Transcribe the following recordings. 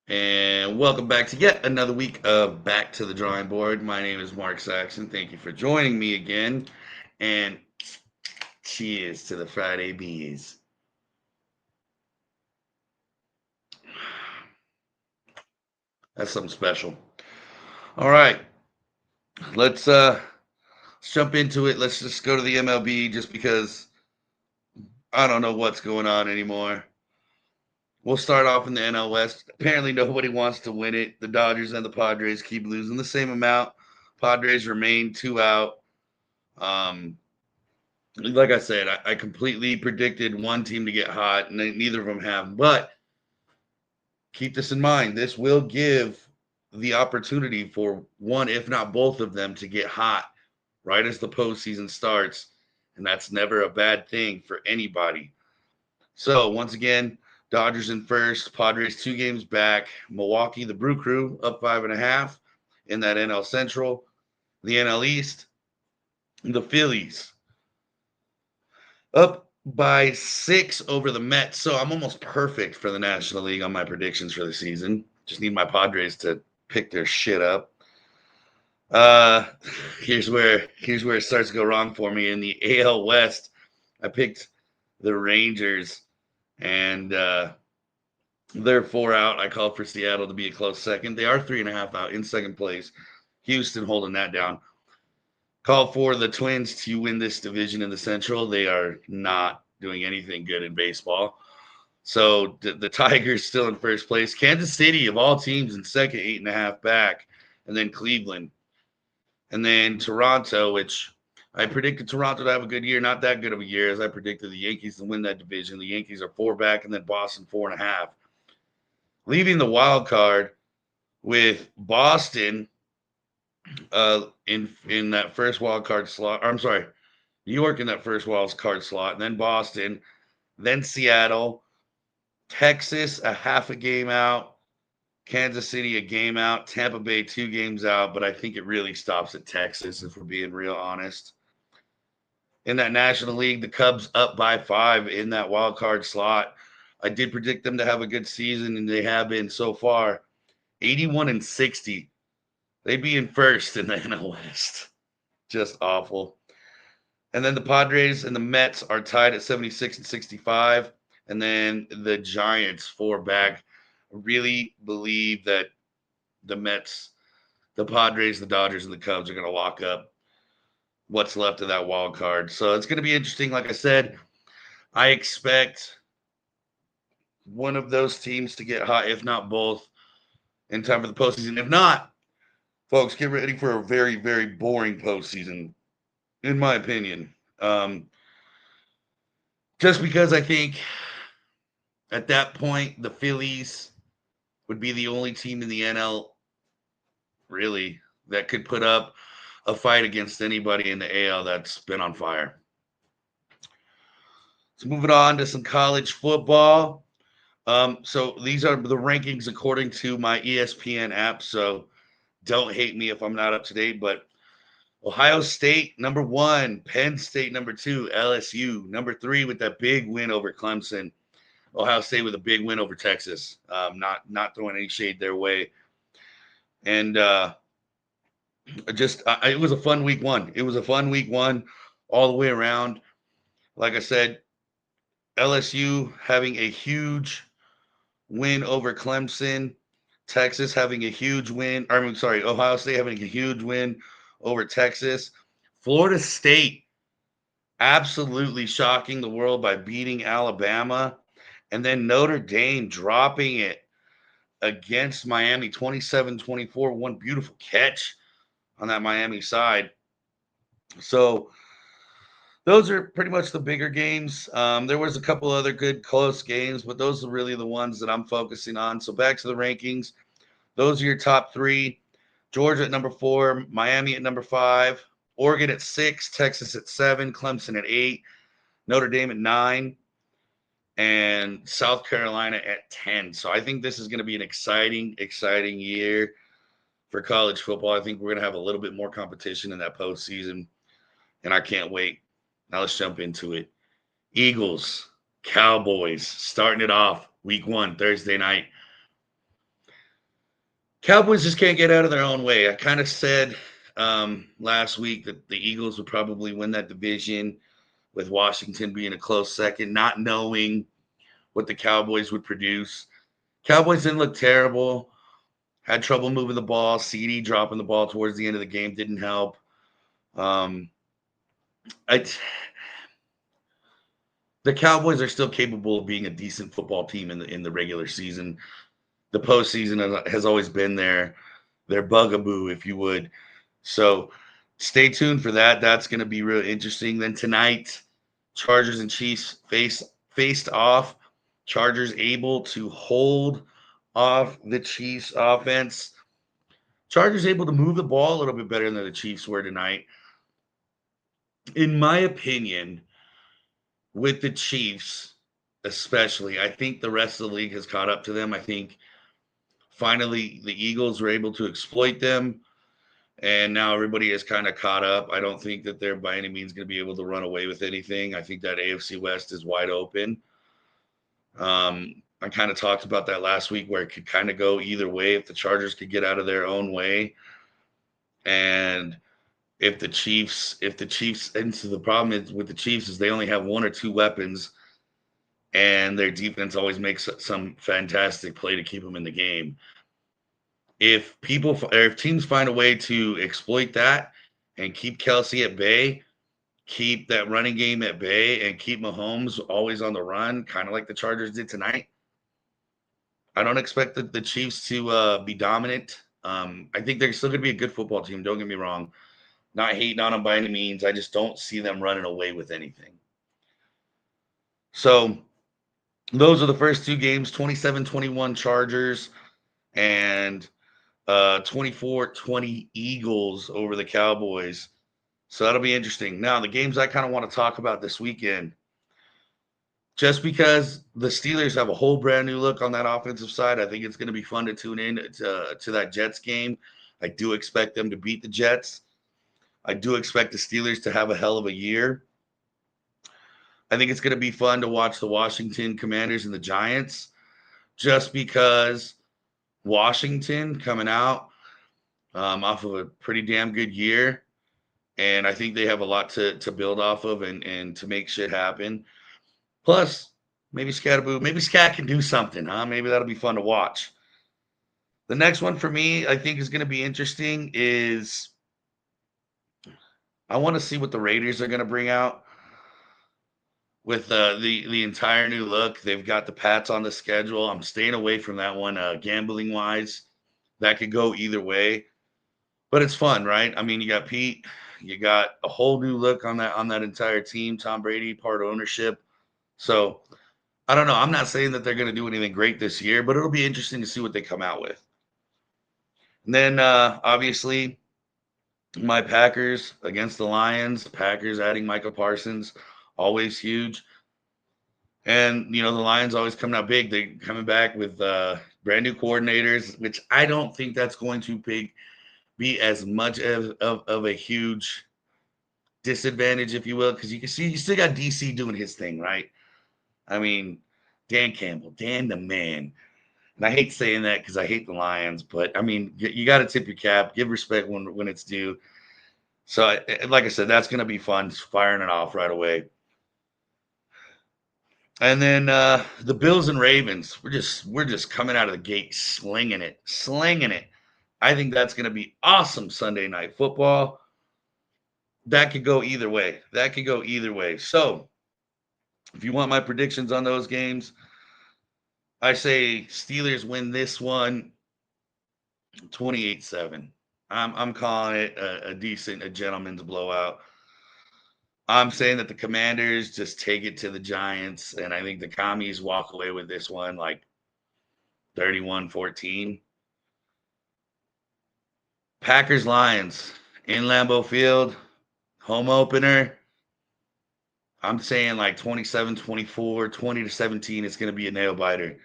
And welcome back to yet another week of Back to the Drawing Board. My name is Mark Saxon. Thank you for joining me again. And cheers to the Friday beers. That's something special. All right, let's jump into it. Let's just go to the MLB just because I don't know what's going on anymore. We'll start off in the NL West. Apparently, nobody wants to win it. The Dodgers and the Padres keep losing the same amount. Padres remain two out. Um, like I said, I completely predicted one team to get hot, and neither of them have. But keep this in mind: this will give the opportunity for one, if not both of them, to get hot right as the postseason starts, and that's never a bad thing for anybody. So once again, Dodgers in first, Padres 2 games back, Milwaukee, the Brew Crew up 5.5 in that NL Central, the NL East, the Phillies up by 6 over the Mets. So I'm almost perfect for the National League on my predictions for the season. Just need my Padres to pick their shit up. Uh here's where it starts to go wrong for me in the AL West. I picked the Rangers and they're 4 out. I called for Seattle to be a close second. They are 3.5 out in second place. Houston holding that down. Call for the Twins to win this division in the Central. They are not doing anything good in baseball. So the Tigers still in first place. Kansas City, of all teams, in second, 8.5 back. And then Cleveland. And then Toronto, which I predicted Toronto to have a good year. Not that good of a year as I predicted the Yankees to win that division. The Yankees are 4 back, and then Boston 4.5. Leaving the wild card with Boston in that first wild card slot. Or, I'm sorry, New York in that first wild card slot, and then Boston, then Seattle, Texas a half a game out, Kansas City a game out, Tampa Bay 2 games out. But I think it really stops at Texas if we're being real honest. In that National League, the Cubs up by 5 in that wild card slot. I did predict them to have a good season, and they have been so far. 81-60. They'd be in first in the NL West. Just awful. And then the Padres and the Mets are tied at 76 and 65. And then the Giants 4 back. Really believe that the Mets, the Padres, the Dodgers, and the Cubs are going to lock up what's left of that wild card. So it's going to be interesting. Like I said, I expect one of those teams to get hot, if not both, in time for the postseason. If not, folks, get ready for a very, very boring postseason, in my opinion. Just because I think at that point the Phillies would be the only team in the NL really that could put up a fight against anybody in the AL that's been on fire. So moving on to some college football. So these are the rankings according to my ESPN app. So don't hate me if I'm not up to date, but Ohio State number one, Penn State number two, LSU number three with that big win over Clemson. Ohio State with a big win over Texas. Not throwing any shade their way, and it was a fun week one. It was a fun week one all the way around. Like I said, LSU having a huge win over Clemson, Texas having a huge win. I'm sorry, Ohio State having a huge win over Texas, Florida State absolutely shocking the world by beating Alabama, and then Notre Dame dropping it against Miami 27-24. One beautiful catch on that Miami side. So those are pretty much the bigger games. There was a couple other good close games, but those are really the ones that I'm focusing on. So back to the rankings. Those are your top three. Georgia at number 4, Miami at number 5, Oregon at 6, Texas at 7, Clemson at 8, Notre Dame at 9, and South Carolina at 10. So I think this is going to be an exciting, exciting year for college football. I think we're going to have a little bit more competition in that postseason, and I can't wait. Now let's jump into it. Eagles, Cowboys, starting it off week one, Thursday night. Cowboys just can't get out of their own way. I kind of said last week that the Eagles would probably win that division, with Washington being a close second, not knowing what the Cowboys would produce. Cowboys didn't look terrible. Had trouble moving the ball. CD dropping the ball towards the end of the game didn't help. Um, I, the Cowboys are still capable of being a decent football team in the regular season. The postseason has always been their bugaboo, if you would. So stay tuned for that. That's going to be real interesting. Then tonight, Chargers and Chiefs faced off. Chargers able to hold off the Chiefs offense. Chargers able to move the ball a little bit better than the Chiefs were tonight. In my opinion, with the Chiefs, especially, I think the rest of the league has caught up to them. I think finally the Eagles were able to exploit them, and now everybody is kind of caught up. I don't think that they're by any means going to be able to run away with anything. I think that AFC West is wide open. I kind of talked about that last week, where it could kind of go either way if the Chargers could get out of their own way, and if the Chiefs, and so the problem is with the Chiefs is they only have one or two weapons, and their defense always makes some fantastic play to keep them in the game. If teams find a way to exploit that and keep Kelsey at bay, keep that running game at bay, and keep Mahomes always on the run, kind of like the Chargers did tonight, I don't expect the Chiefs to be dominant. I think they're still going to be a good football team. Don't get me wrong. Not hating on them by any means. I just don't see them running away with anything. So those are the first two games, 27-21 Chargers and 24-20 Eagles over the Cowboys. So that'll be interesting. Now, the games I kind of want to talk about this weekend, just because the Steelers have a whole brand new look on that offensive side, I think it's going to be fun to tune in to that Jets game. I do expect them to beat the Jets. I do expect the Steelers to have a hell of a year. I think it's going to be fun to watch the Washington Commanders and the Giants, just because Washington coming out off of a pretty damn good year. And I think they have a lot to build off of and to make shit happen. Plus, maybe Scat can do something, huh? Maybe that'll be fun to watch. The next one for me, I think is going to be interesting is I want to see what the Raiders are going to bring out with the entire new look. They've got the Pats on the schedule. I'm staying away from that one gambling wise. That could go either way, but it's fun, right? I mean, you got Pete, you got a whole new look on that entire team. Tom Brady, part ownership. So I don't know. I'm not saying that they're going to do anything great this year, but it'll be interesting to see what they come out with. And then obviously my Packers against the Lions. Packers adding Michael Parsons, always huge. And the Lions always coming out big. They're coming back with brand new coordinators, which I don't think that's going to be as much of a huge disadvantage, if you will, because you can see you still got DC doing his thing, right? I mean, Dan Campbell, Dan the man. And I hate saying that because I hate the Lions, but I mean, you got to tip your cap, give respect when it's due. So, like I said, that's going to be fun, firing it off right away. And then the Bills and Ravens, we're just coming out of the gate slinging it. I think that's going to be awesome Sunday night football. That could go either way. So, if you want my predictions on those games, I say Steelers win this one 28-7. I'm calling it a gentleman's blowout. I'm saying that the Commanders just take it to the Giants, and I think the Commies walk away with this one like 31-14. Packers Lions in Lambeau Field, home opener. I'm saying like 27-24, 20-17. It's going to be a nail biter.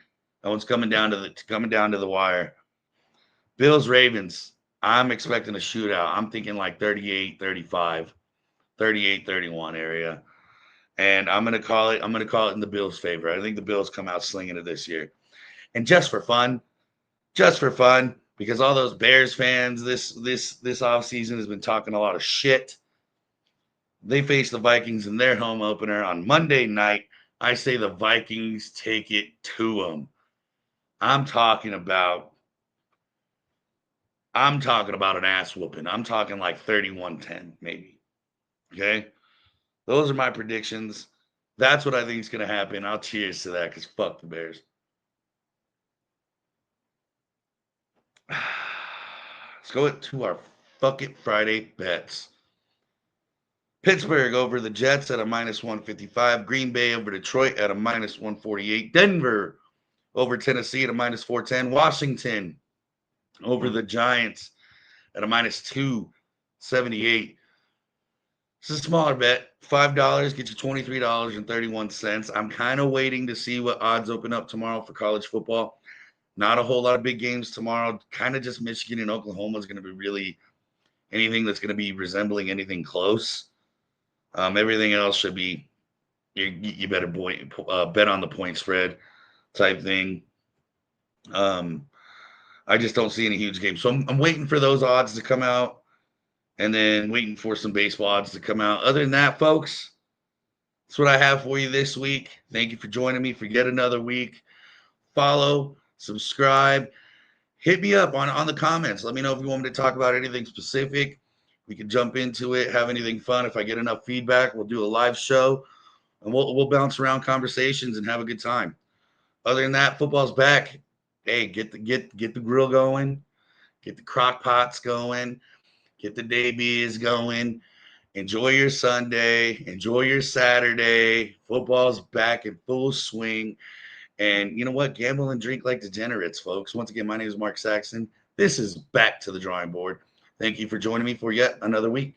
That one's coming down to the wire. Bills Ravens. I'm expecting a shootout. I'm thinking like 38-35, 38-31 area. And I'm gonna call it in the Bills' favor. I think the Bills come out slinging it this year. And just for fun, because all those Bears fans this offseason has been talking a lot of shit. They face the Vikings in their home opener on Monday night. I say the Vikings take it to them. I'm talking about an ass whooping. I'm talking like 31-10 maybe. Okay? Those are my predictions. That's what I think is going to happen. I'll cheers to that because fuck the Bears. Let's go to our fuck it Friday bets. Pittsburgh over the Jets at a minus 155. Green Bay over Detroit at a minus 148. Denver over Tennessee at a minus 410. Washington over the Giants at a minus 278. It's a smaller bet. $5 gets you $23.31. I'm kind of waiting to see what odds open up tomorrow for college football. Not a whole lot of big games tomorrow. Kind of just Michigan and Oklahoma is going to be really anything that's going to be resembling anything close. Everything else should be you better bet on the point spread type thing. I just don't see any huge games. So I'm waiting for those odds to come out and then waiting for some baseball odds to come out. Other than that, folks, that's what I have for you this week. Thank you for joining me for yet another week. Follow, subscribe, hit me up on the comments. Let me know if you want me to talk about anything specific. We can jump into it, have anything fun. If I get enough feedback, we'll do a live show and we'll bounce around conversations and have a good time. Other than that, football's back. Hey, get the grill going, get the crock pots going, get the day beers going. Enjoy your Sunday, enjoy your Saturday. Football's back in full swing. And you know what? Gamble and drink like degenerates, folks. Once again, my name is Mark Saxon. This is Back to the Drawing Board. Thank you for joining me for yet another week.